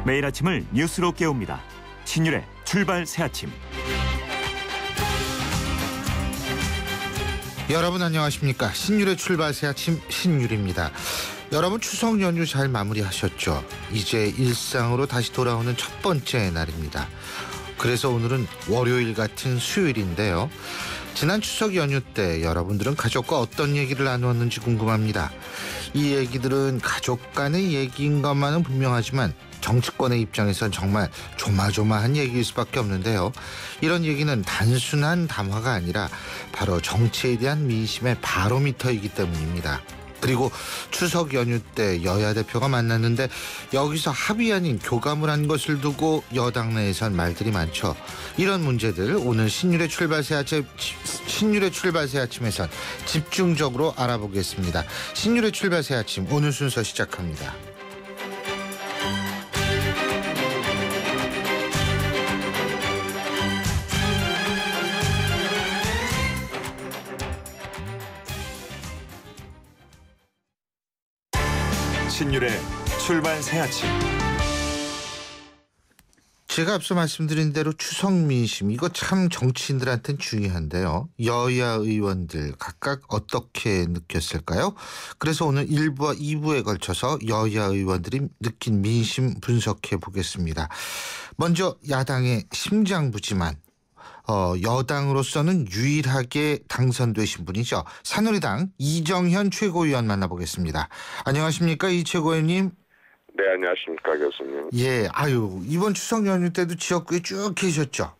매일 아침을 뉴스로 깨웁니다. 신율의 출발 새아침. 여러분 안녕하십니까? 신율의 출발 새아침 신율입니다. 여러분 추석 연휴 잘 마무리하셨죠? 이제 일상으로 다시 돌아오는 첫 번째 날입니다. 그래서 오늘은 월요일 같은 수요일인데요. 지난 추석 연휴 때 여러분들은 가족과 어떤 얘기를 나누었는지 궁금합니다. 이 얘기들은 가족 간의 얘기인 것만은 분명하지만 정치권의 입장에선 정말 조마조마한 얘기일 수밖에 없는데요. 이런 얘기는 단순한 담화가 아니라 바로 정치에 대한 민심의 바로미터이기 때문입니다. 그리고 추석 연휴 때 여야 대표가 만났는데 여기서 합의 아닌 교감을 한 것을 두고 여당 내에선 말들이 많죠. 이런 문제들 오늘 신율의 출발 새아침에선 집중적으로 알아보겠습니다. 신율의 출발 새아침 오늘 순서 시작합니다. 신율의 출발 새아침. 제가 앞서 말씀드린 대로 추석 민심 이거 참 정치인들한테는 중요한데요. 여야 의원들 각각 어떻게 느꼈을까요? 그래서 오늘 1부와 2부에 걸쳐서 여야 의원들이 느낀 민심 분석해 보겠습니다. 먼저 야당의 심장부지만 여당으로서는 유일하게 당선되신 분이죠. 새누리당 이정현 최고위원 만나보겠습니다. 안녕하십니까 이 최고위원님. 네, 안녕하십니까 교수님. 예, 이번 추석 연휴 때도 지역구에 쭉 계셨죠?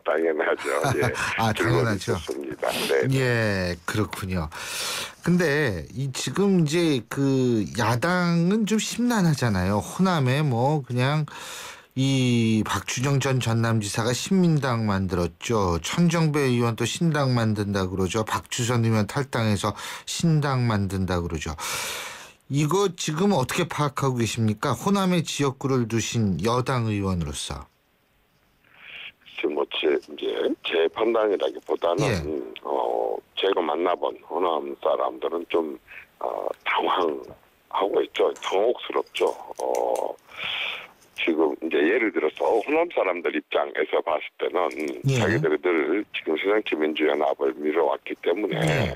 당연하죠. 예. 당연하죠. 네. 예, 그렇군요. 근데 지금 이제 그 야당은 좀 심란하잖아요. 호남에 뭐 그냥 이 박주정 전 전남지사가 신민당 만들었죠. 천정배 의원 또 신당 만든다 그러죠. 박주선 의원 탈당해서 신당 만든다 그러죠. 이거 지금 어떻게 파악하고 계십니까? 호남의 지역구를 두신 여당 의원으로서. 지금 제 판단이라기보다는 예. 제가 만나본 호남 사람들은 좀 당황하고 있죠. 당혹스럽죠. 지금 이제 예를 들어서 호남 사람들 입장에서 봤을 때는 예. 자기들이 늘 지금 새정치민주연합을 밀어왔기 때문에 예.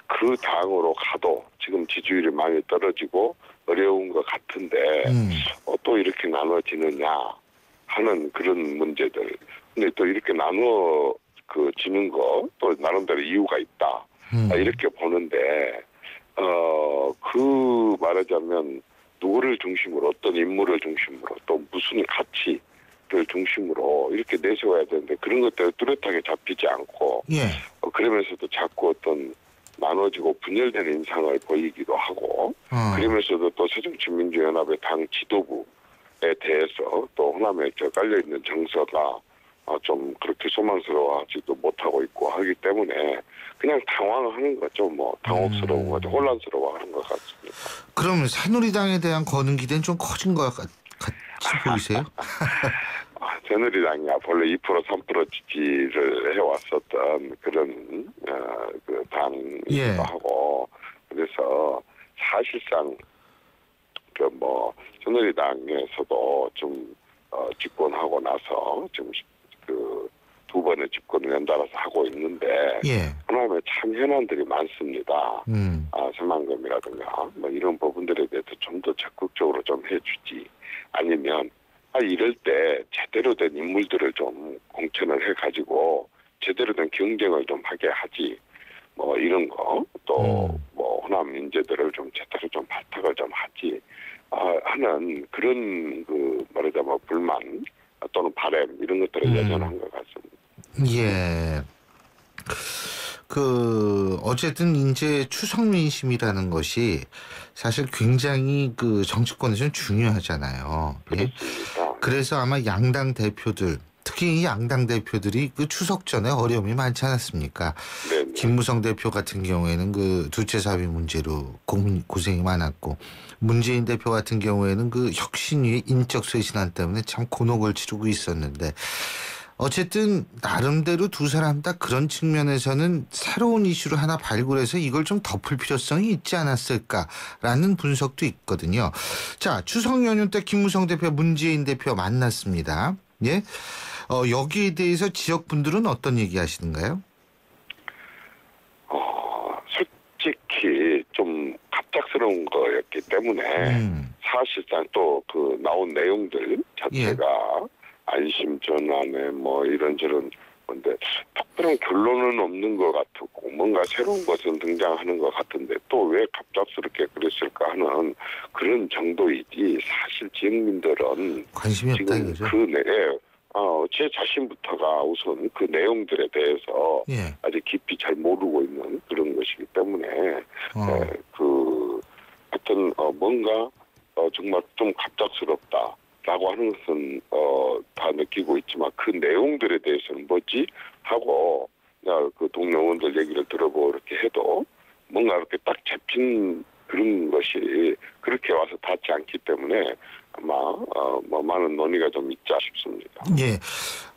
그 당으로 가도 지금 지지율이 많이 떨어지고 어려운 것 같은데 또 이렇게 나눠지느냐 하는 그런 문제들. 근데 또 이렇게 지는 거 또 나름대로 이유가 있다. 이렇게 보는데 말하자면 누구를 중심으로 어떤 인물을 중심으로 또 무슨 가치를 중심으로 이렇게 내세워야 되는데 그런 것들이 뚜렷하게 잡히지 않고 예. 그러면서도 자꾸 어떤 나눠지고 분열된 인상을 보이기도 하고 그러면서도 또 새정치민주연합의 당 지도부에 대해서 또 호남에 깔려있는 정서가 좀 그렇게 소망스러워하지도 못하고 있고 하기 때문에 그냥 당황하는 거죠. 당혹스러운 거죠. 혼란스러워하는 것 같습니다. 그러면 새누리당에 대한 거는 기대는 좀 커진 것 같이 보이세요? 새누리당이 원래 2% 3% 지지를 해왔었던 그런 그 당이기도 예. 하고 그래서 사실상 새누리당에서도 좀 집권하고 나서 지금 그 두 번의 집권을 연달아서 하고 있는데 예. 호남에 참 현안들이 많습니다. 새만금이라든가 이런 부분들에 대해서 좀 더 적극적으로 좀 해주지 아니면 이럴 때 제대로 된 인물들을 좀 공천을 해가지고 제대로 된 경쟁을 좀 하게 하지 이런 거 또 호남 인재들을 좀 제대로 좀 발탁을 좀 하지 하는 그런 말하자면 불만 또는 바람 이런 것들을 예전한 것 같습니다. 예. 어쨌든 이제 추석 민심이라는 것이 사실 굉장히 정치권에서는 중요하잖아요. 예? 그래서 아마 양당 대표들, 특히 이 양당 대표들이 추석 전에 어려움이 많지 않았습니까? 네네. 김무성 대표 같은 경우에는 두채 사비 문제로 고생이 많았고, 문재인 대표 같은 경우에는 혁신위의 인적 쇄신안 때문에 참 곤혹을 치르고 있었는데, 어쨌든 나름대로 두 사람 다 그런 측면에서는 새로운 이슈를 하나 발굴해서 이걸 좀 덮을 필요성이 있지 않았을까라는 분석도 있거든요. 자, 추석 연휴 때 김무성 대표, 문재인 대표 만났습니다. 예, 여기에 대해서 지역 분들은 어떤 얘기 하시는가요? 솔직히 좀 갑작스러운 거였기 때문에 사실상 또 그 나온 내용들 자체가 안심 전환에 뭐 이런저런 건데 특별한 결론은 없는 것 같고 뭔가 새로운 것은 등장하는 것 같은데 또 왜 갑작스럽게 그랬을까 하는 그런 정도이지 사실 지역민들은 관심이 없다 지금 이거죠. 그 내에 제 자신부터가 우선 그 내용들에 대해서 아직 깊이 잘 모르고 있는 그런 것이기 때문에 하여튼 뭔가 정말 좀 갑작스럽다라고 하는 것은 다 느끼고 있지만 그 내용들에 대해서는 뭐지 하고 그 동료 의원들 얘기를 들어보고 이렇게 해도 뭔가 이렇게 딱 잡힌 그런 것이 그렇게 와서 닿지 않기 때문에 아마 뭐 많은 논의가 좀 있지 싶습니다. 예,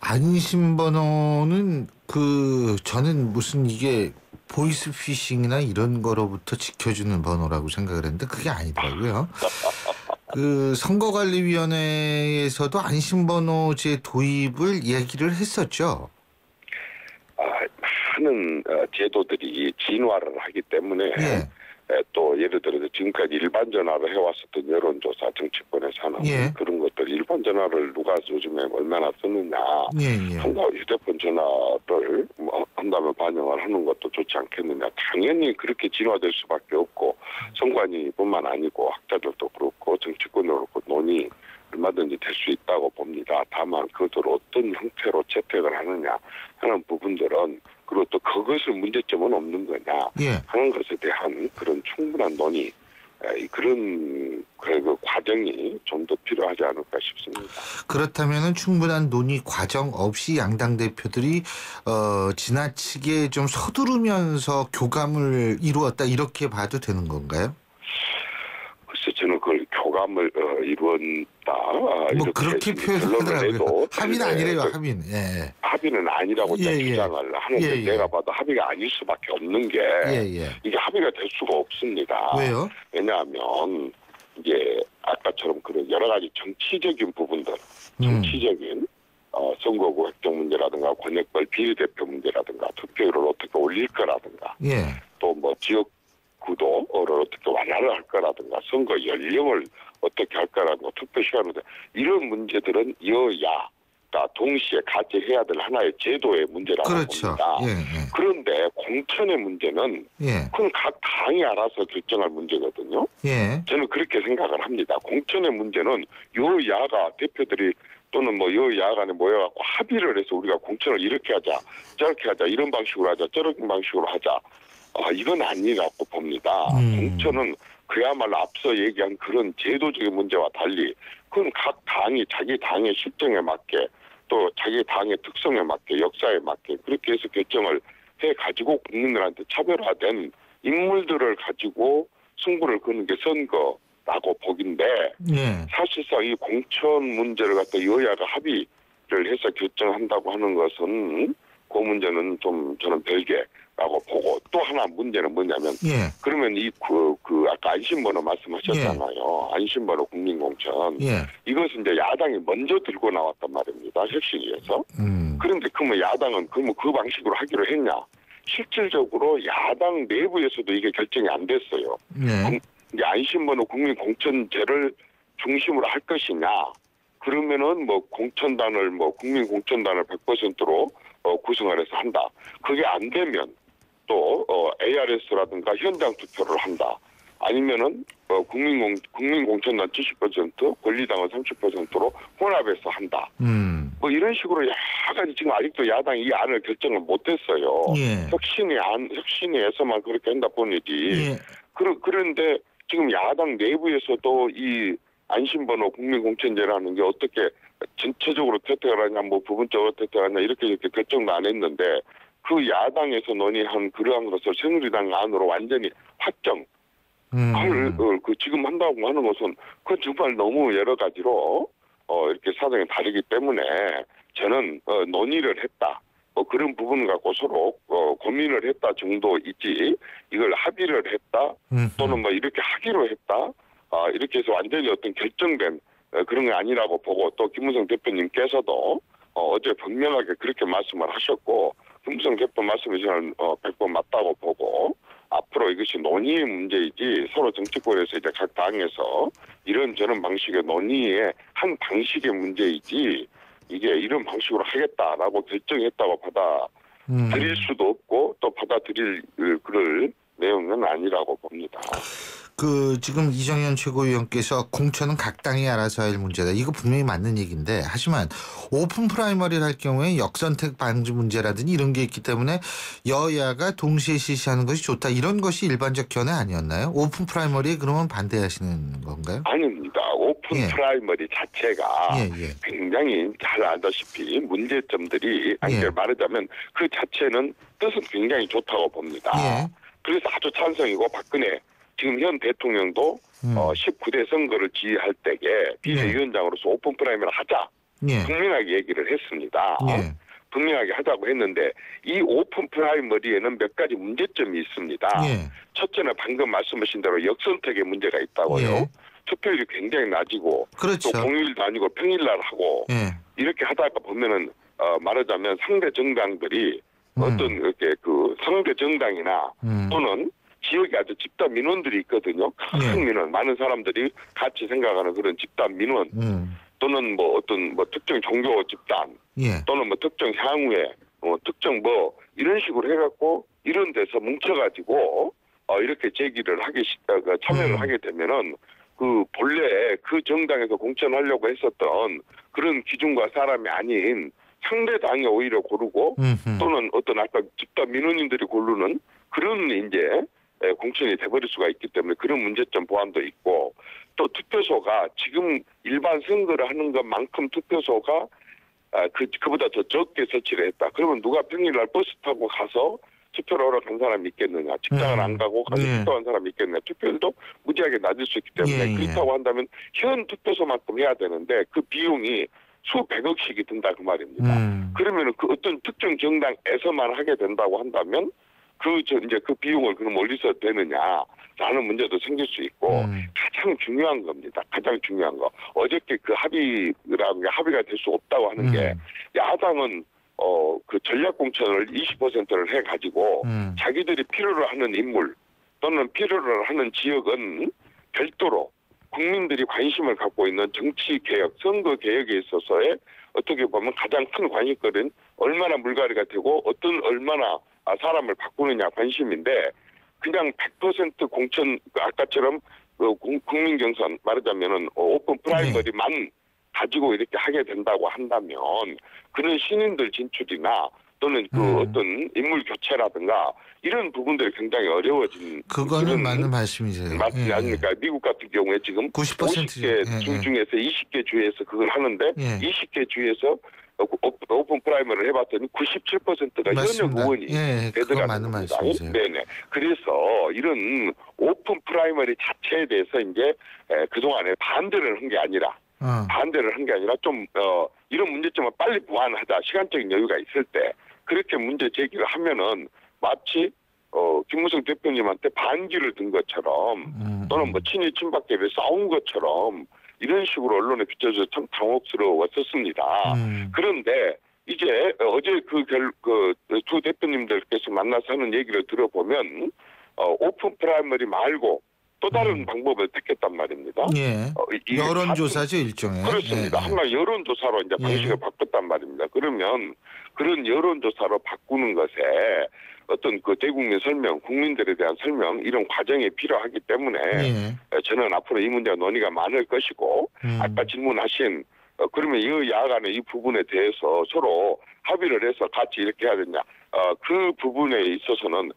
안심번호는 저는 무슨 이게 보이스피싱이나 이런 거로부터 지켜주는 번호라고 생각을 했는데 그게 아니더라고요. 그 선거관리위원회에서도 안심번호제 도입을 얘기를 했었죠. 많은 제도들이 진화를 하기 때문에 또 예를 들어서 지금까지 일반 전화로 해왔었던 여론조사 정치권에서 하는 그런 것들 일반 전화를 누가 요즘에 얼마나 쓰느냐 한다고 휴대폰 전화를 한다면 반영을 하는 것도 좋지 않겠느냐. 당연히 그렇게 진화될 수밖에 없고 선관위뿐만 아니고 학자들도 그렇고 정치권도 그렇고 논의 얼마든지 될 수 있다고 봅니다. 다만 그것을 어떤 형태로 채택을 하느냐 하는 부분들은 그리고 또 그것을 문제점은 없는 거냐 하는 것에 대한 그런 충분한 논의 그런 그 과정이 좀 더 필요하지 않을까 싶습니다. 그렇다면은 충분한 논의 과정 없이 양당 대표들이 지나치게 좀 서두르면서 교감을 이루었다 이렇게 봐도 되는 건가요? 글쎄 저는 그걸 교감을 이루었다. 뭐 그렇게 표현하더라고요. 합의는 아니래요. 합의는. 합의는 아니라고 주장을 하는데 내가 봐도 합의가 아닐 수밖에 없는 게 이게 합의가 될 수가 없습니다. 왜요? 왜냐하면 이게 아까처럼 그런 여러 가지 정치적인 부분들, 정치적인 선거구 획정 문제라든가 권역별 비례대표 문제라든가 투표율을 어떻게 올릴 거라든가 또 뭐 지역 구도를 어떻게 완화를 할 거라든가 선거 연령을 어떻게 할 거라든가 투표 시간을 이런 문제들은 여야가 동시에 같이 해야 될 하나의 제도의 문제라고 봅니다. 그런데 공천의 문제는 그건 각 당이 알아서 결정할 문제거든요. 저는 그렇게 생각을 합니다. 공천의 문제는 여야가 대표들이 또는 뭐 여야 간에 모여갖고 합의를 해서 우리가 공천을 이렇게 하자 저렇게 하자 이런 방식으로 하자 저런 방식으로 하자 이건 아니라고 봅니다. 공천은 그야말로 앞서 얘기한 그런 제도적인 문제와 달리 그건 각 당이 자기 당의 실정에 맞게 또 자기 당의 특성에 맞게 역사에 맞게 그렇게 해서 결정을 해가지고 국민들한테 차별화된 인물들을 가지고 승부를 거는 게 선거라고 보긴데 사실상 이 공천 문제를 갖다 여야가 합의를 해서 결정한다고 하는 것은 그 문제는 좀 저는 별개라고 보고 또 하나 문제는 뭐냐면 그러면 이 아까 안심번호 말씀하셨잖아요. 안심번호 국민공천 이것은 이제 야당이 먼저 들고 나왔단 말입니다. 혁신위에서. 그런데 그러면 야당은 그 방식으로 하기로 했냐? 실질적으로 야당 내부에서도 이게 결정이 안 됐어요. 이제 안심번호 국민공천제를 중심으로 할 것이냐? 그러면은 뭐 공천단을 국민공천단을 100%로 구성을 해서 한다. 그게 안 되면 또 ARS라든가 현장 투표를 한다. 아니면은 국민공천단 70% 권리당은 30%로 혼합해서 한다. 뭐 이런 식으로 여러 가지 지금 아직도 야당이 이 안을 결정을 못했어요. 혁신위에서만 그렇게 한다 뿐이지. 그런데 지금 야당 내부에서도 이 안심번호 국민공천제라는 게 어떻게 전체적으로 채택을 하냐, 뭐 부분적으로 채택하냐 이렇게 결정도 안 했는데 그 야당에서 논의한 그러한 것을 새누리당 안으로 완전히 확정. 지금 한다고 하는 것은 그건 정말 너무 여러 가지로 이렇게 사정이 다르기 때문에 저는 논의를 했다. 그런 부분 갖고 서로 고민을 했다 정도이지 이걸 합의를 했다 또는 뭐 이렇게 하기로 했다 이렇게 해서 완전히 어떤 결정된 그런 게 아니라고 보고 또 김무성 대표님께서도 어제 분명하게 그렇게 말씀을 하셨고 김무성 대표 말씀이 저는 100번 맞다고 보고 앞으로 이것이 논의의 문제이지 서로 정치권에서 이제 각 당에서 이런저런 방식의 논의의 한 방식의 문제이지 이게 이런 방식으로 하겠다라고 결정했다고 받아들일 수도 없고 또 받아들일 그럴 내용은 아니라고 봅니다. 지금 이정현 최고위원께서 공천은 각 당이 알아서 할 문제다. 이거 분명히 맞는 얘기인데 하지만 오픈 프라이머리를 할 경우에 역선택 방지 문제라든지 이런 게 있기 때문에 여야가 동시에 실시하는 것이 좋다. 이런 것이 일반적 견해 아니었나요? 오픈 프라이머리에 그러면 반대하시는 건가요? 아닙니다. 오픈 프라이머리 자체가 굉장히 잘 알다시피 문제점들이 말하자면 그 자체는 뜻은 굉장히 좋다고 봅니다. 그래서 아주 찬성이고 박근혜 지금 현 대통령도 19대 선거를 지휘할 때에 비대위원장으로서 오픈 프라이머리 하자 분명하게 얘기를 했습니다. 분명하게 하자고 했는데 이 오픈 프라이머리에는 몇 가지 문제점이 있습니다. 첫째는 방금 말씀하신 대로 역선택의 문제가 있다고요. 투표율이 굉장히 낮이고 그렇죠. 또 공휴일도 아니고 평일날 하고 이렇게 하다가 보면은 말하자면 상대 정당들이 어떤 이렇게 그 상대 정당이나 또는 지역에 아주 집단 민원들이 있거든요. 큰 민원, 많은 사람들이 같이 생각하는 그런 집단 민원 또는 뭐 어떤 뭐 특정 종교 집단 또는 뭐 특정 향후에 특정 뭐 이런 식으로 해갖고 이런 데서 뭉쳐가지고 이렇게 제기를 참여를 하게 되면은 그 본래 그 정당에서 공천하려고 했었던 그런 기준과 사람이 아닌 상대 당이 오히려 고르고 또는 어떤 아까 집단 민원인들이 고르는 그런 이제 공천이 돼버릴 수가 있기 때문에 그런 문제점 보완도 있고 또 투표소가 지금 일반 선거를 하는 것만큼 투표소가 그보다 더 적게 설치를 했다. 그러면 누가 평일날 버스 타고 가서 투표를 하러 간 사람이 있겠느냐. 직장을 안 가고 가서 투표한 사람이 있겠느냐. 투표율도 무지하게 낮을 수 있기 때문에 그렇다고 한다면 현 투표소만큼 해야 되는데 그 비용이 수백억씩이 든다 그 말입니다. 그러면 그 어떤 특정 정당에서만 하게 된다고 한다면 이제 그 비용을 그럼 어디서 되느냐라는 문제도 생길 수 있고 가장 중요한 겁니다. 가장 중요한 거. 어저께 그 합의라는 게 합의가 될 수 없다고 하는 게 야당은 그 전략공천을 20%를 해가지고 자기들이 필요로 하는 인물 또는 필요로 하는 지역은 별도로 국민들이 관심을 갖고 있는 정치개혁, 선거개혁에 있어서의 어떻게 보면 가장 큰 관심거리는 얼마나 물갈이가 되고 얼마나 사람을 바꾸느냐 관심인데 그냥 100% 공천 아까처럼 국민 경선 말하자면은 오픈 프라이머리만 가지고 이렇게 하게 된다고 한다면 그런 신인들 진출이나 또는 그 어떤 인물 교체라든가 이런 부분들이 굉장히 어려워진 그거는 맞는 말씀이세요. 맞지 않습니까? 미국 같은 경우에 지금 50개 주 중에서 20개 주에서 그걸 하는데 20개 주에서 오픈 프라이머리를 해봤더니 97%가 현역 의원이 되더라는 겁니다. 네네. 그래서 이런 오픈 프라이머리 자체에 대해서 이제 그동안에 반대를 한 게 아니라 좀 이런 문제점을 빨리 보완하자. 시간적인 여유가 있을 때 그렇게 문제 제기를 하면은 마치 김무성 대표님한테 반기를 든 것처럼 또는 뭐 친이 친박계에 싸운 것처럼 이런 식으로 언론에 비춰져서 참 당혹스러웠었습니다. 그런데 이제 어제 두 대표님들께서 만나서 하는 얘기를 들어보면 오픈 프라이머리 말고 또 다른 방법을 택했단 말입니다. 여론조사죠, 일종의. 그렇습니다. 한마디 여론조사로 이제 방식을 바꿨단 말입니다. 그러면 그런 여론조사로 바꾸는 것에 어떤 그 대국민 설명, 국민들에 대한 설명 이런 과정이 필요하기 때문에 저는 앞으로 이 문제가 논의가 많을 것이고 아까 질문하신 그러면 여야 간의 이 부분에 대해서 서로 합의를 해서 같이 이렇게 해야 되냐. 그 부분에 있어서는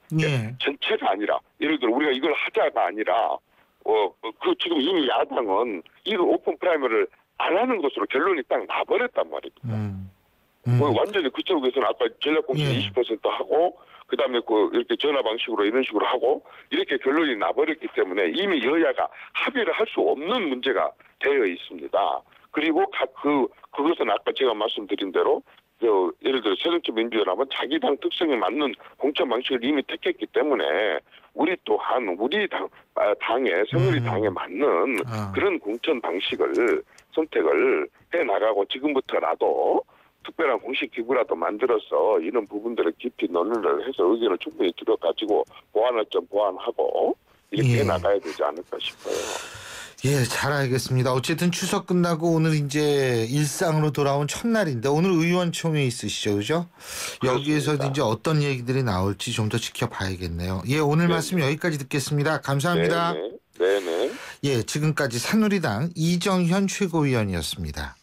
전체가 아니라 예를 들어 우리가 이걸 하자가 아니라 그 지금 이미 야당은 이거 오픈 프라이머리를 안 하는 것으로 결론이 딱 나버렸단 말입니다. 완전히 그쪽에서는 아까 전략공천 20% 하고 그다음에 이렇게 전화 방식으로 이런 식으로 하고 이렇게 결론이 나버렸기 때문에 이미 여야가 합의를 할 수 없는 문제가 되어 있습니다. 그리고 그것은 아까 제가 말씀드린 대로 예를 들어 새정치민주연합은 자기 당 특성에 맞는 공천 방식을 이미 택했기 때문에 우리 또한 우리 당에 새누리당에 맞는 그런 공천 방식을 선택을 해 나가고 지금부터라도 특별한 공식 기구라도 만들어서 이런 부분들을 깊이 논의를 해서 의견을 충분히 들어가지고 보완할 점 보완하고 이렇게 해 나가야 되지 않을까 싶어요. 예, 잘 알겠습니다. 어쨌든 추석 끝나고 오늘 이제 일상으로 돌아온 첫날인데 오늘 의원총회 있으시죠, 그죠? 여기에서 이제 어떤 얘기들이 나올지 좀 더 지켜봐야겠네요. 예, 오늘 네네. 말씀 여기까지 듣겠습니다. 감사합니다. 네네. 예, 지금까지 새누리당 이정현 최고위원이었습니다.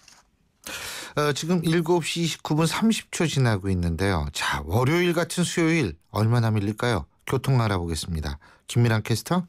지금 7시 29분 30초 지나고 있는데요. 자, 월요일 같은 수요일 얼마나 밀릴까요? 교통 알아보겠습니다. 김미랑 캐스터.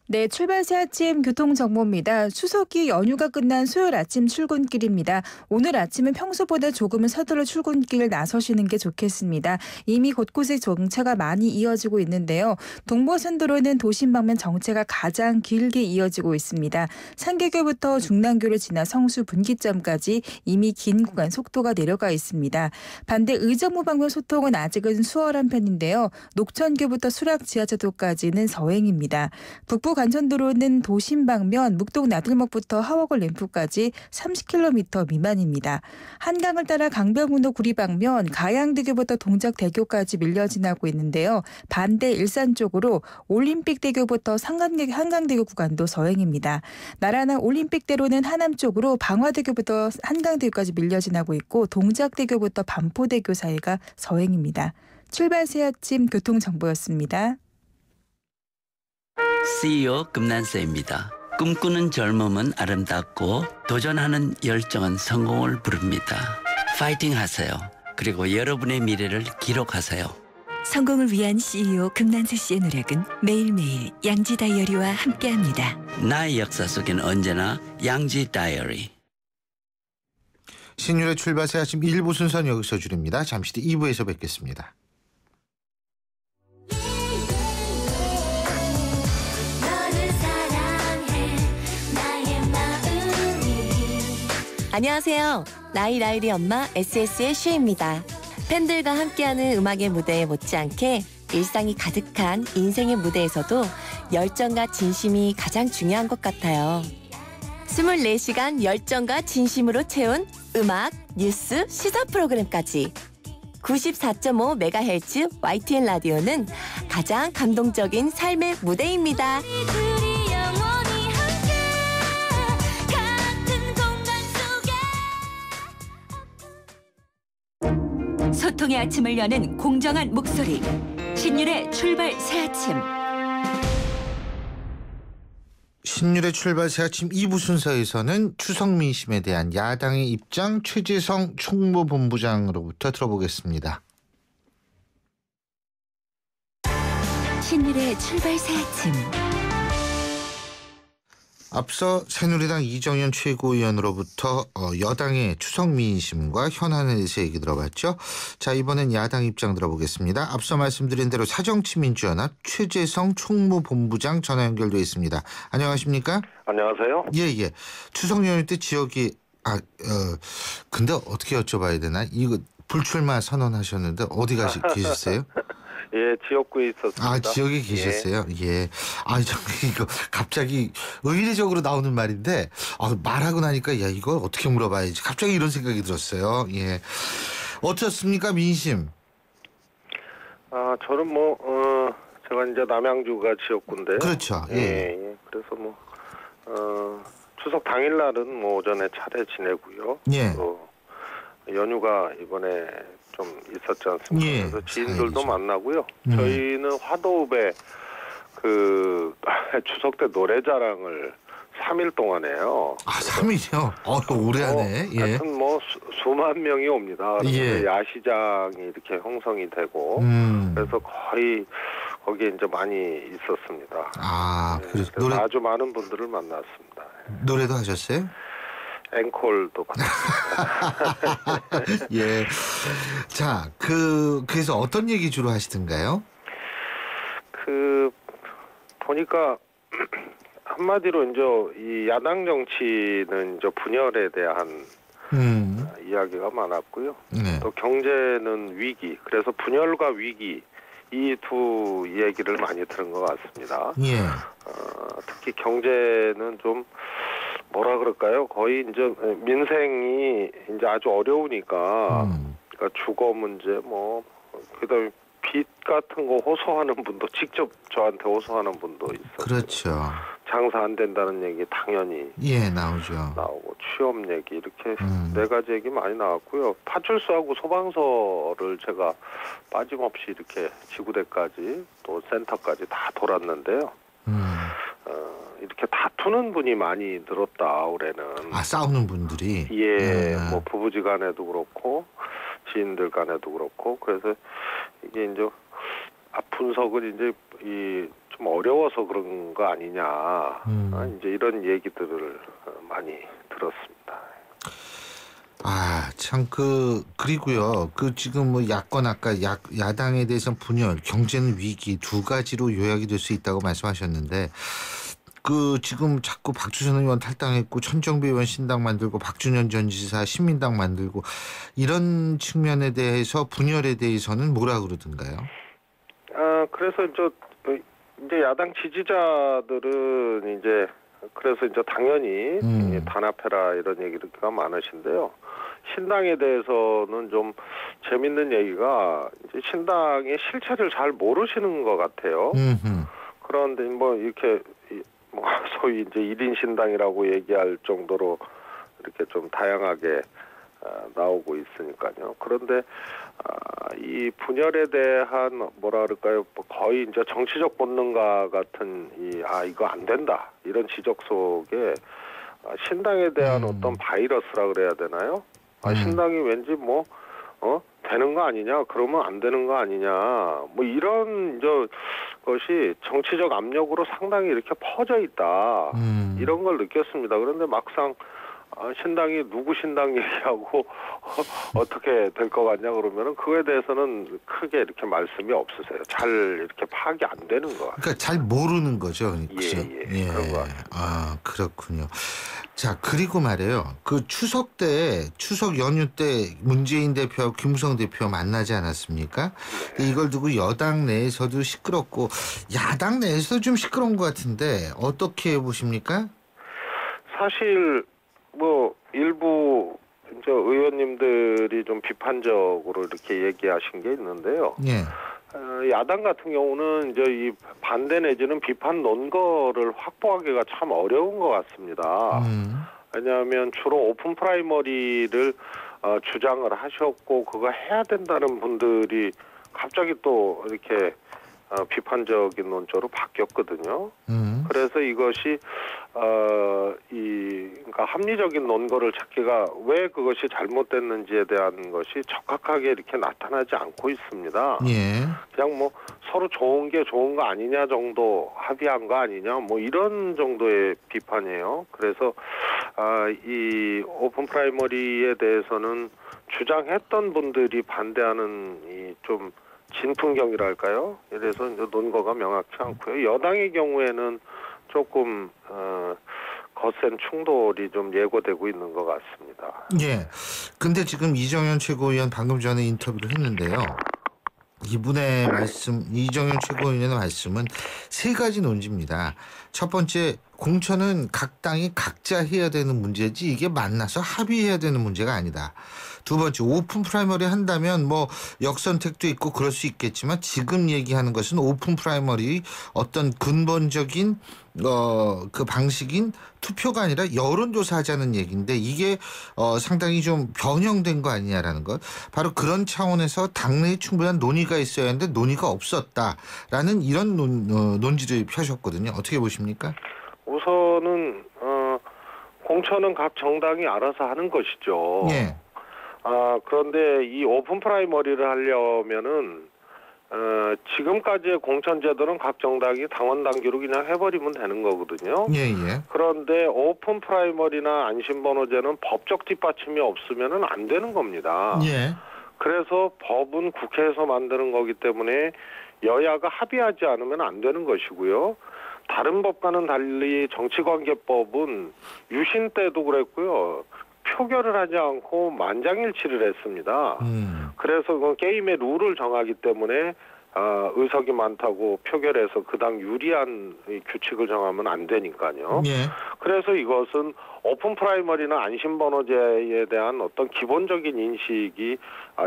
네, 출발 새 아침 교통정보입니다. 추석이 연휴가 끝난 수요일 아침 출근길입니다. 오늘 아침은 평소보다 조금은 서둘러 출근길을 나서시는 게 좋겠습니다. 이미 곳곳에 정체가 많이 이어지고 있는데요. 동부선도로는 도심 방면 정체가 가장 길게 이어지고 있습니다. 상계교부터 중랑교를 지나 성수 분기점까지 이미 긴 구간 속도가 내려가 있습니다. 반대 의정부 방면 소통은 아직은 수월한 편인데요. 녹천교부터 수락 지하차도까지는 서행입니다. 북부 간선도로는 도심 방면 묵동 나들목부터 하워걸 램프까지 30km 미만입니다. 한강을 따라 강변북로 구리 방면 가양대교부터 동작대교까지 밀려 지나고 있는데요. 반대 일산 쪽으로 올림픽대교부터 한강대교 구간도 서행입니다. 나라나 올림픽대로는 하남 쪽으로 방화대교부터 한강대교까지 밀려 지나고 있고 동작대교부터 반포대교 사이가 서행입니다. 출발 새 아침 교통정보였습니다. CEO 금난세입니다. 꿈꾸는 젊음은 아름답고 도전하는 열정은 성공을 부릅니다. 파이팅 하세요. 그리고 여러분의 미래를 기록하세요. 성공을 위한 CEO 금난세 씨의 노력은 매일매일 양지 다이어리와 함께합니다. 나의 역사 속엔 언제나 양지 다이어리. 신율의 출발 새 아침 1부 순서는 여기서 줄입니다. 잠시 뒤 2부에서 뵙겠습니다. 안녕하세요. 나이라일이 엄마 SS의 슈입니다. 팬들과 함께하는 음악의 무대에 못지않게 일상이 가득한 인생의 무대에서도 열정과 진심이 가장 중요한 것 같아요. 24시간 열정과 진심으로 채운 음악, 뉴스, 시사 프로그램까지 94.5MHz YTN 라디오는 가장 감동적인 삶의 무대입니다. 소통의 아침을 여는 공정한 목소리. 신율의 출발 새 아침. 신율의 출발 새 아침 2부 순서에서는 추석 민심에 대한 야당의 입장 최재성 총무본부장으로부터 들어보겠습니다. 신율의 출발 새 아침. 앞서 새누리당 이정현 최고위원으로부터 여당의 추석 민심과 현안에 대해서 얘기 들어봤죠. 자, 이번엔 야당 입장 들어보겠습니다. 앞서 말씀드린 대로 새정치민주연합 최재성 총무본부장 전화 연결돼 있습니다. 안녕하십니까? 안녕하세요. 예. 추석 연휴 때 지역이 근데 어떻게 여쭤봐야 되나? 이거 불출마 선언하셨는데 어디 계셨어요? 예, 지역구에 있었습니다. 아, 지역에 계셨어요? 예. 아, 이거 갑자기 의례적으로 나오는 말인데, 말하고 나니까, 야, 이거 어떻게 물어봐야지. 갑자기 이런 생각이 들었어요. 예. 어떻습니까, 민심? 저는 제가 이제 남양주가 지역구인데. 그렇죠. 예. 그래서 추석 당일날은 오전에 차례 지내고요. 예. 또 연휴가 이번에 좀 있었지 않습니까? 예, 그래서 지인들도 다행이죠. 만나고요. 저희는 화도읍에 추석 때 노래자랑을 3일 동안 해요. 아, 3일이요? 오래 하네. 예. 하여튼 수만 명이 옵니다. 예. 야시장이 이렇게 형성이 되고 그래서 거의 거기에 이제 많이 있었습니다. 아, 그래서 아주 많은 분들을 만났습니다. 노래도 하셨어요? 앵콜도 받았습니다. 예. 자, 그래서 어떤 얘기 주로 하시던가요? 보니까 한마디로 이제 이 야당 정치는 이제 분열에 대한 이야기가 많았고요. 네. 또 경제는 위기. 그래서 분열과 위기 이 두 얘기를 많이 들은 것 같습니다. 예. 특히 경제는 좀 뭐라 그럴까요? 거의 이제 민생이 이제 아주 어려우니까 그러니까 주거 문제 뭐 그다음에 빚 같은 거 호소하는 분도 직접 저한테 호소하는 분도 있어요. 그렇죠. 장사 안 된다는 얘기 당연히 나오죠. 나오고 취업 얘기 이렇게 네 가지 얘기 많이 나왔고요. 파출소하고 소방서를 제가 빠짐없이 이렇게 지구대까지 또 센터까지 다 돌았는데요. 이렇게 다투는 분이 많이 늘었다 올해는. 아, 싸우는 분들이. 예, 뭐 부부지간에도 그렇고 지인들 간에도 그렇고 그래서 이게 이제 분석은 이제 이 좀 어려워서 그런 거 아니냐 이제 이런 얘기들을 많이 들었습니다. 아, 참 그리고요. 지금 뭐 야권 아까 야당에 대해서는 분열, 경제는 위기 두 가지로 요약이 될 수 있다고 말씀하셨는데 지금 자꾸 박주선 의원 탈당했고 천정배 의원 신당 만들고 박준현 전 지사 신민당 만들고 이런 측면에 대해서 분열에 대해서는 뭐라 그러던가요? 그래서 이제 야당 지지자들은 이제 그래서 이제 당연히 단합해라 이런 얘기가 많으신데요. 신당에 대해서는 좀 재밌는 얘기가 이제 신당의 실체를 잘 모르시는 것 같아요. 그런데 뭐 이렇게 뭐 소위 이제 1인 신당이라고 얘기할 정도로 이렇게 좀 다양하게 나오고 있으니까요. 그런데 이 분열에 대한 뭐라 그럴까요? 거의 이제 정치적 본능과 같은 이거 안 된다 이런 지적 속에 신당에 대한 어떤 바이러스라 그래야 되나요? 신당이 왠지 뭐 되는 거 아니냐? 그러면 안 되는 거 아니냐? 뭐 이런 것이 정치적 압력으로 상당히 이렇게 퍼져 있다. 이런 걸 느꼈습니다. 그런데 막상 신당이 누구 신당 얘기하고 어떻게 될 것 같냐 그러면은 그거에 대해서는 크게 이렇게 말씀이 없으세요. 잘 이렇게 파악이 안 되는 것 같아요. 그러니까 잘 모르는 거죠. 예. 그런 것 같아요. 아, 그렇군요. 자, 그리고 말이에요. 추석 연휴 때 문재인 대표하고 김무성 대표 만나지 않았습니까? 네. 이걸 두고 여당 내에서도 시끄럽고 야당 내에서도 좀 시끄러운 것 같은데 어떻게 보십니까? 사실 뭐 일부 이제 의원님들이 좀 비판적으로 이렇게 얘기하신 게 있는데요. 예. 야당 같은 경우는 이제 이 반대 내지는 비판 논거를 확보하기가 참 어려운 것 같습니다. 왜냐하면 주로 오픈 프라이머리를 주장을 하셨고 그거 해야 된다는 분들이 갑자기 또 이렇게 비판적인 논조로 바뀌었거든요. 그래서 이것이 그러니까 합리적인 논거를 찾기가 왜 그것이 잘못됐는지에 대한 것이 적확하게 이렇게 나타나지 않고 있습니다. 예. 그냥 뭐 서로 좋은 게 좋은 거 아니냐 정도 합의한 거 아니냐 뭐 이런 정도의 비판이에요. 그래서 이 오픈 프라이머리에 대해서는 주장했던 분들이 반대하는 이 좀 진풍경이랄까요? 이래서 이제 논거가 명확치 않고요. 여당의 경우에는 조금 거센 충돌이 좀 예고되고 있는 것 같습니다. 예. 근데 지금 이정현 최고위원 방금 전에 인터뷰를 했는데요. 이분의 말씀, 이정현 최고위원의 말씀은 세 가지 논지입니다. 첫 번째, 공천은 각 당이 각자 해야 되는 문제지 이게 만나서 합의해야 되는 문제가 아니다. 두 번째, 오픈 프라이머리 한다면 뭐 역선택도 있고 그럴 수 있겠지만 지금 얘기하는 것은 오픈 프라이머리 어떤 근본적인 그 방식인 투표가 아니라 여론조사하자는 얘기인데 이게 상당히 좀 변형된 거 아니냐라는 것. 바로 그런 차원에서 당내에 충분한 논의가 있어야 하는데 논의가 없었다라는 이런 논지를 펴셨거든요. 어떻게 보십니까? 우선은 공천은 각 정당이 알아서 하는 것이죠. 예. 그런데 이 오픈 프라이머리를 하려면은 지금까지의 공천 제도는 각 정당이 당원 당규로 그냥 해버리면 되는 거거든요. 예. 그런데 오픈 프라이머리나 안심번호제는 법적 뒷받침이 없으면은 안 되는 겁니다. 예. 그래서 법은 국회에서 만드는 거기 때문에 여야가 합의하지 않으면 안 되는 것이고요. 다른 법과는 달리 정치관계법은 유신 때도 그랬고요. 표결을 하지 않고 만장일치를 했습니다. 그래서 그 게임의 룰을 정하기 때문에 의석이 많다고 표결해서 그 당 유리한 규칙을 정하면 안 되니까요. 예. 그래서 이것은 오픈 프라이머리나 안심번호제에 대한 어떤 기본적인 인식이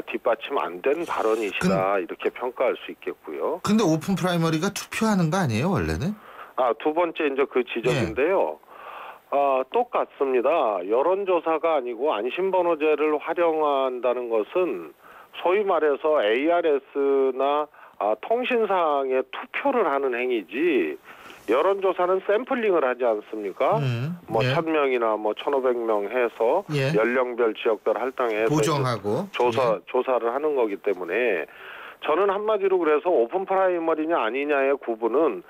뒷받침 안 된 발언이시다 이렇게 평가할 수 있겠고요. 근데 오픈 프라이머리가 투표하는 거 아니에요, 원래는? 두 번째 이제 그 지적인데요. 똑같습니다. 여론조사가 아니고 안심번호제를 활용한다는 것은 소위 말해서 ARS나 통신상에 투표를 하는 행위지 여론조사는 샘플링을 하지 않습니까? 뭐 예. 1000명이나 뭐 1500명 해서 예. 연령별 지역별 할당해서 보정하고 조사를 하는 거기 때문에 저는 한마디로 그래서 오픈 프라이머리냐 아니냐의 구분은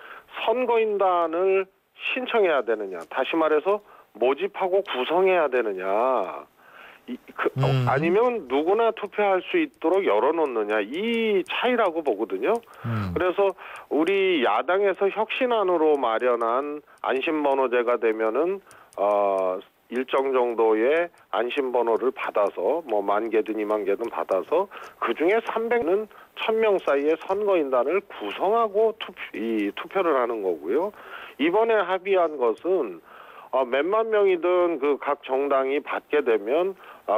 선거인단을 신청해야 되느냐, 다시 말해서 모집하고 구성해야 되느냐, 아니면 누구나 투표할 수 있도록 열어놓느냐, 이 차이라고 보거든요. 그래서 우리 야당에서 혁신안으로 마련한 안심번호제가 되면은 일정 정도의 안심번호를 받아서 뭐 10,000개든 20,000개든 받아서 그 중에 300는 1000명 사이의 선거인단을 구성하고 투표를 하는 거고요. 이번에 합의한 것은 몇만 명이든 그 각 정당이 받게 되면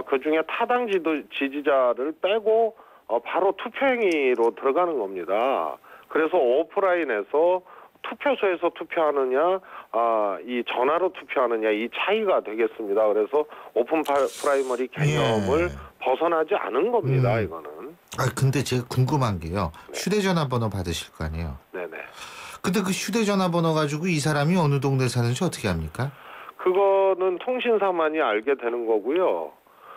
그 중에 타당 지지자를 빼고 바로 투표행위로 들어가는 겁니다. 그래서 오프라인에서 투표소에서 투표하느냐, 이 전화로 투표하느냐, 이 차이가 되겠습니다. 그래서 오픈 프라이머리 개념을 벗어나지 않은 겁니다, 이거는. 근데 제가 궁금한 게요. 네. 휴대전화 번호 받으실 거 아니에요? 네네. 근데 그 휴대전화 번호 가지고 이 사람이 어느 동네 사는지 어떻게 합니까? 그거는 통신사만이 알게 되는 거고요.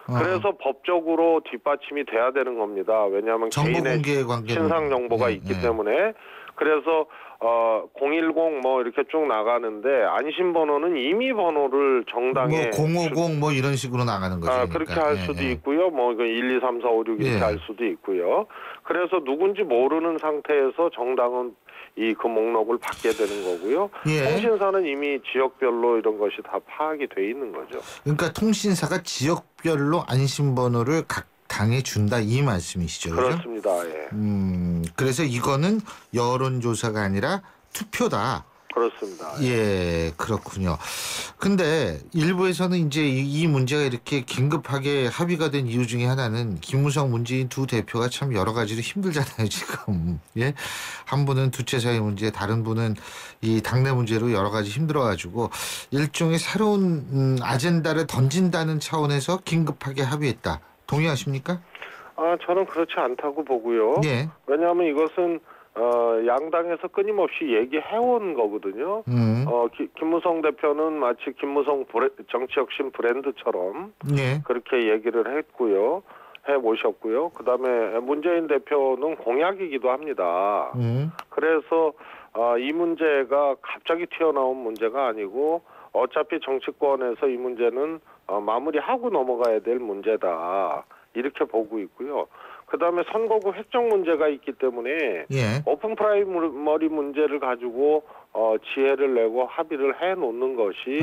그래서 법적으로 뒷받침이 돼야 되는 겁니다. 왜냐하면 개인의 신상 정보가 있기 때문에. 그래서 010 뭐 이렇게 쭉 나가는데 안심번호는 임의 번호를 정당에 뭐 050 뭐 이런 식으로 나가는 거죠. 그렇게 할 수도 있고요. 뭐 1, 2, 3, 4, 5, 6 이렇게 할 수도 있고요. 그래서 누군지 모르는 상태에서 정당은 그 목록을 받게 되는 거고요. 통신사는 이미 지역별로 이런 것이 다 파악이 돼 있는 거죠. 그러니까 통신사가 지역별로 안심번호를 각 당해 준다 이 말씀이시죠? 그렇습니다. 예. 그래서 이거는 여론조사가 아니라 투표다. 그렇습니다. 예, 그렇군요. 근데 일부에서는 이제 이 문제가 이렇게 긴급하게 합의가 된 이유 중에 하나는 김무성 문재인 두 대표가 참 여러 가지로 힘들잖아요, 지금. 예. 한 분은 두채사의 문제, 다른 분은 이 당내 문제로 여러 가지 힘들어가지고 일종의 새로운 아젠다를 던진다는 차원에서 긴급하게 합의했다. 동의하십니까? 저는 그렇지 않다고 보고요. 예. 왜냐하면 이것은 양당에서 끊임없이 얘기해온 거거든요. 김무성 대표는 마치 김무성 정치혁신 브랜드처럼 그렇게 얘기를 했고요. 해모셨고요. 그다음에 문재인 대표는 공약이기도 합니다. 그래서 이 문제가 갑자기 튀어나온 문제가 아니고 어차피 정치권에서 이 문제는 마무리하고 넘어가야 될 문제다. 이렇게 보고 있고요. 그다음에 선거구 획정 문제가 있기 때문에 오픈 프라이머리 문제를 가지고 지혜를 내고 합의를 해놓는 것이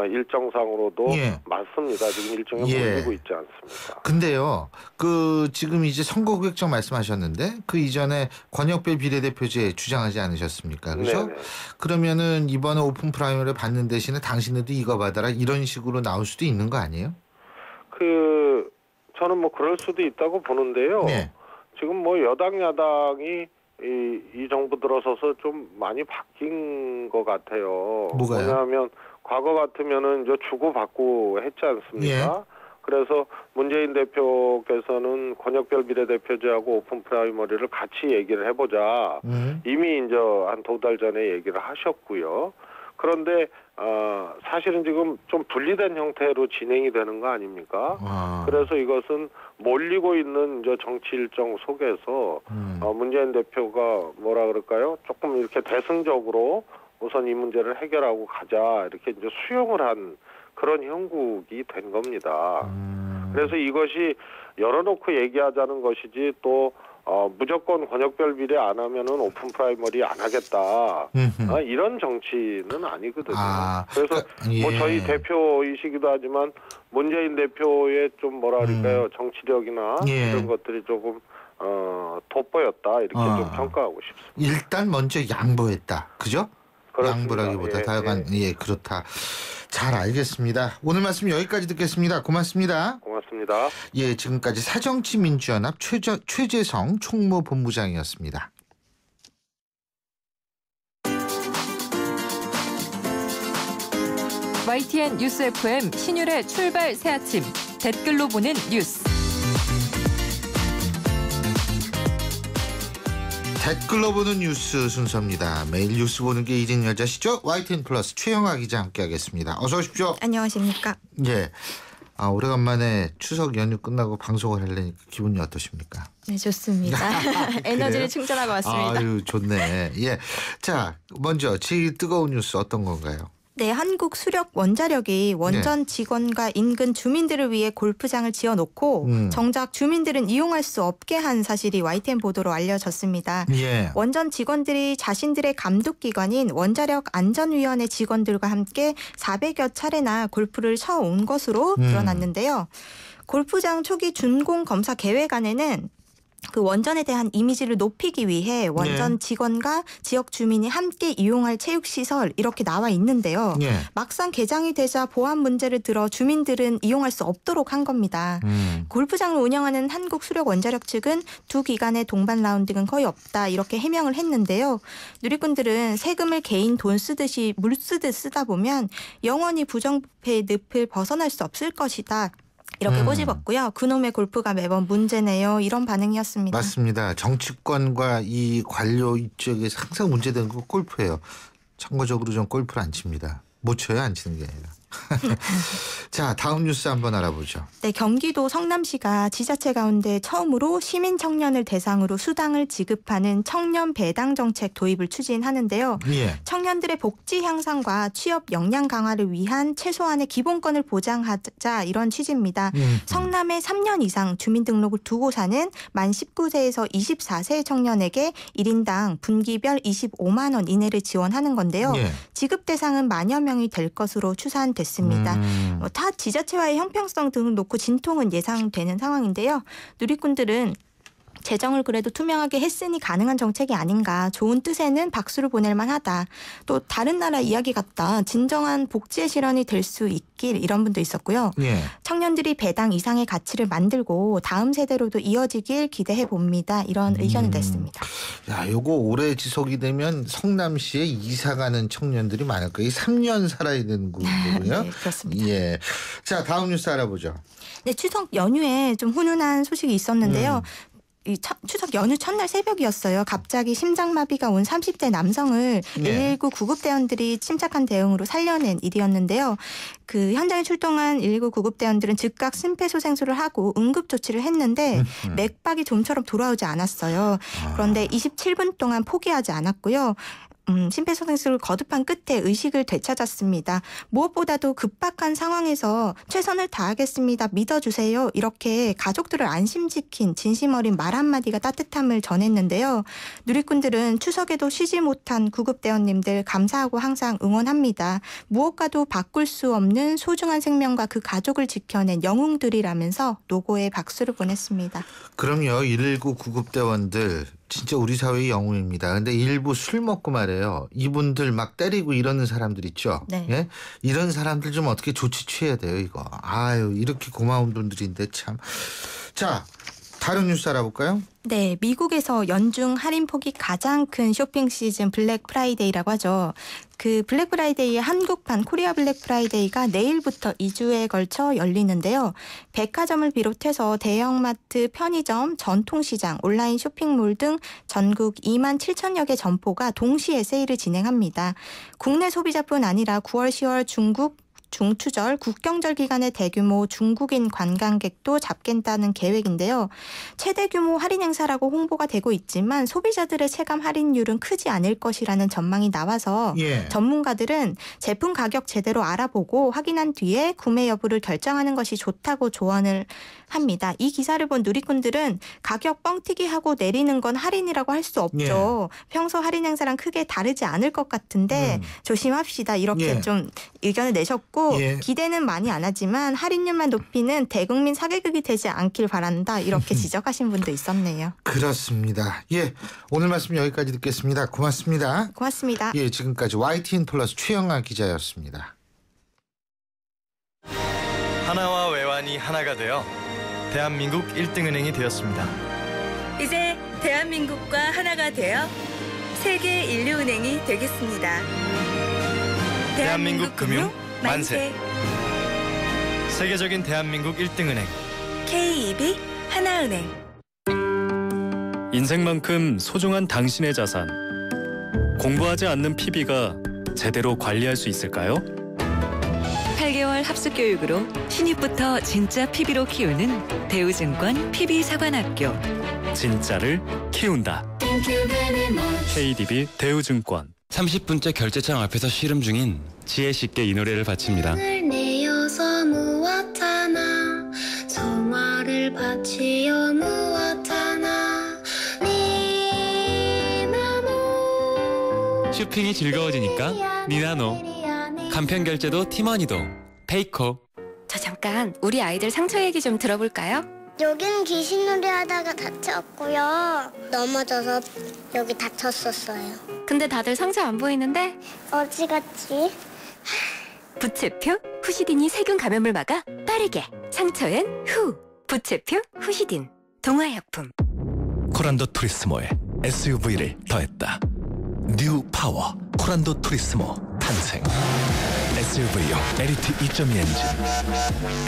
일정상으로도 맞습니다. 지금 일정에 몰리고 있지 않습니다. 근데요, 그 지금 이제 선거구 획정 말씀하셨는데 그 이전에 권역별 비례대표제 주장하지 않으셨습니까? 그렇죠? 네네. 그러면은 이번에 오픈 프라이머리를 받는 대신에 당신들도 이거 받아라 이런 식으로 나올 수도 있는 거 아니에요? 저는 뭐 그럴 수도 있다고 보는데요. 지금 뭐 여당 야당이 이 정부 들어서서 좀 많이 바뀐 것 같아요. 뭐가요? 왜냐하면 과거 같으면은 이제 주고받고 했지 않습니까? 그래서 문재인 대표께서는 권역별 비례대표제하고 오픈 프라이머리를 같이 얘기를 해보자. 이미 이제 한 2달 전에 얘기를 하셨고요. 그런데 사실은 지금 좀 분리된 형태로 진행이 되는 거 아닙니까? 그래서 이것은 몰리고 있는 이제 정치 일정 속에서 문재인 대표가 뭐라 그럴까요? 조금 이렇게 대승적으로 우선 이 문제를 해결하고 가자 이렇게 이제 수용을 한 그런 형국이 된 겁니다. 그래서 이것이 열어놓고 얘기하자는 것이지 또 무조건 권역별 비례 안 하면은 오픈 프라이머리 안 하겠다. 이런 정치는 아니거든요. 그래서 예. 뭐 저희 대표이시기도 하지만 문재인 대표의 좀 뭐랄까요 정치력이나 예. 이런 것들이 조금 돋보였다 이렇게 좀 평가하고 싶습니다. 일단 먼저 양보했다. 그죠? 그렇습니다. 양보라기보다 예, 다양한 그렇다. 잘 알겠습니다. 오늘 말씀 여기까지 듣겠습니다. 고맙습니다. 고맙습니다. 예, 지금까지 새정치민주연합 최재성 총무본부장이었습니다. YTN 뉴스 FM 신율의 출발 새 아침 댓글로 보는 뉴스. 댓글로 보는 뉴스 순서입니다. 매일 뉴스 보는 게 1인 여자시죠? YTN 플러스 최영아 기자 함께하겠습니다. 어서 오십시오. 안녕하십니까? 예. 오래간만에 추석 연휴 끝나고 방송을 하려니까 기분이 어떠십니까? 네, 좋습니다. 에너지를 충전하고 왔습니다. 아유, 좋네. 예. 자, 먼저 제일 뜨거운 뉴스 어떤 건가요? 네, 한국 수력 원자력이 원전 직원과 인근 주민들을 위해 골프장을 지어놓고 정작 주민들은 이용할 수 없게 한 사실이 YTN 보도로 알려졌습니다. 예. 원전 직원들이 자신들의 감독기관인 원자력안전위원회 직원들과 함께 400여 차례나 골프를 쳐온 것으로 드러났는데요. 골프장 초기 준공 검사 계획안에는 그 원전에 대한 이미지를 높이기 위해 원전 직원과 지역 주민이 함께 이용할 체육시설 이렇게 나와 있는데요. 막상 개장이 되자 보안 문제를 들어 주민들은 이용할 수 없도록 한 겁니다. 골프장을 운영하는 한국수력원자력 측은 두 기관의 동반 라운딩은 거의 없다 이렇게 해명을 했는데요. 누리꾼들은 세금을 개인 돈 쓰듯이 물 쓰듯 쓰다 보면 영원히 부정부패의 늪을 벗어날 수 없을 것이다. 이렇게 꼬집었고요. 그놈의 골프가 매번 문제네요. 이런 반응이었습니다. 맞습니다. 정치권과 이 관료 이쪽에서 항상 문제되는 건 골프예요. 참고적으로 전 골프를 안 칩니다. 못 쳐요. 안 치는 게 아니라. 자, 다음 뉴스 한번 알아보죠. 네, 경기도 성남시가 지자체 가운데 처음으로 시민 청년을 대상으로 수당을 지급하는 청년 배당 정책 도입을 추진하는데요. 청년들의 복지 향상과 취업 역량 강화를 위한 최소한의 기본권을 보장하자 이런 취지입니다. 성남에 3년 이상 주민등록을 두고 사는 만 19세에서 24세 청년에게 1인당 분기별 25만 원 이내를 지원하는 건데요. 지급 대상은 만여 명이 될 것으로 추산됩니다. 됐습니다. 타 지자체와의 형평성 등을 놓고 진통은 예상되는 상황인데요. 누리꾼들은 재정을 그래도 투명하게 했으니 가능한 정책이 아닌가. 좋은 뜻에는 박수를 보낼 만하다. 또 다른 나라 이야기 같다. 진정한 복지의 실현이 될 수 있길 이런 분도 있었고요. 청년들이 배당 이상의 가치를 만들고 다음 세대로도 이어지길 기대해 봅니다. 이런 의견을 냈습니다. 야, 요거 오래 지속이 되면 성남시에 이사 가는 청년들이 많을 거예요. 3년 살아야 되는 거고요. 네, 그렇습니다. 예. 자, 다음 뉴스 알아보죠. 네, 추석 연휴에 좀 훈훈한 소식이 있었는데요. 이 추석 연휴 첫날 새벽이었어요. 갑자기 심장마비가 온 30대 남성을 119 구급대원들이 침착한 대응으로 살려낸 일이었는데요. 그 현장에 출동한 119 구급대원들은 즉각 심폐소생술을 하고 응급조치를 했는데 맥박이 좀처럼 돌아오지 않았어요. 그런데 27분 동안 포기하지 않았고요. 심폐소생술을 거듭한 끝에 의식을 되찾았습니다. 무엇보다도 급박한 상황에서 최선을 다하겠습니다. 믿어주세요. 이렇게 가족들을 안심시킨 진심 어린 말 한마디가 따뜻함을 전했는데요. 누리꾼들은 추석에도 쉬지 못한 구급대원님들 감사하고 항상 응원합니다. 무엇과도 바꿀 수 없는 소중한 생명과 그 가족을 지켜낸 영웅들이라면서 노고에 박수를 보냈습니다. 그럼요. 119 구급대원들 진짜 우리 사회의 영웅입니다. 근데 일부 술 먹고 말이에요. 이분들 막 때리고 이러는 사람들 있죠. 예? 이런 사람들 좀 어떻게 조치 취해야 돼요, 이거. 아유, 이렇게 고마운 분들인데 참. 자, 다른 뉴스 알아볼까요? 네, 미국에서 연중 할인폭이 가장 큰 쇼핑 시즌 블랙 프라이데이라고 하죠. 그 블랙 프라이데이의 한국판 코리아 블랙 프라이데이가 내일부터 2주에 걸쳐 열리는데요. 백화점을 비롯해서 대형마트, 편의점, 전통시장, 온라인 쇼핑몰 등 전국 2만 7천여 개 점포가 동시에 세일을 진행합니다. 국내 소비자뿐 아니라 9월, 10월 중국 중추절, 국경절 기간에 대규모 중국인 관광객도 잡겠다는 계획인데요. 최대 규모 할인 행사라고 홍보가 되고 있지만 소비자들의 체감 할인율은 크지 않을 것이라는 전망이 나와서 전문가들은 제품 가격 제대로 알아보고 확인한 뒤에 구매 여부를 결정하는 것이 좋다고 조언을 합니다. 이 기사를 본 누리꾼들은 가격 뻥튀기 하고 내리는 건 할인이라고 할 수 없죠. 평소 할인 행사랑 크게 다르지 않을 것 같은데 조심합시다. 이렇게 좀 의견을 내셨고 기대는 많이 안 하지만 할인율만 높이는 대국민 사기극이 되지 않길 바란다. 이렇게 지적하신 분도 있었네요. 그렇습니다. 오늘 말씀 여기까지 듣겠습니다. 고맙습니다. 고맙습니다. 지금까지 YTN 플러스 최영아 기자였습니다. 하나와 외환이 하나가 되어 대한민국 1등은행이 되었습니다. 이제 대한민국과 하나가 되어 세계 인류은행이 되겠습니다. 대한민국 금융 만세. 세계적인 대한민국 1등은행 KEB 하나은행. 인생만큼 소중한 당신의 자산. 공부하지 않는 PB가 제대로 관리할 수 있을까요? 8개월 합숙 교육으로 신입부터 진짜 PB로 키우는 대우증권 PB사관학교. 진짜를 키운다. KDB 대우증권. 30분째 결제창 앞에서 씨름 중인 지혜 씨께 이 노래를 바칩니다. 내어서 무엇하나 성화를 바치어 무엇하나 니나노. 쇼핑이 즐거워지니까 니나노. 간편 결제도 티머니도 페이코. 저 잠깐 우리 아이들 상처 얘기 좀 들어볼까요? 여긴 귀신놀이 하다가 다쳤고요. 넘어져서 여기 다쳤었어요. 근데 다들 상처 안 보이는데? 어디 갔지? 부채표 후시딘이 세균 감염을 막아 빠르게. 상처엔 후. 부채표 후시딘. 동화약품. 코란도 투리스모에 SUV를 더했다. 뉴 파워 코란도 투리스모 탄생. SUV용 에리트 2.2 엔진,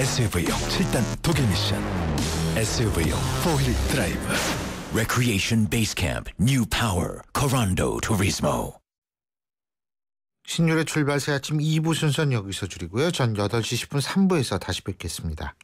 SUV용 7단 독일 미션, SUV용 4휠 드라이브. Recreation Base Camp New Power Corando Turismo. 신율의 출발 새 아침 2부 순서는 여기서 줄이고요. 전 8시 10분 3부에서 다시 뵙겠습니다.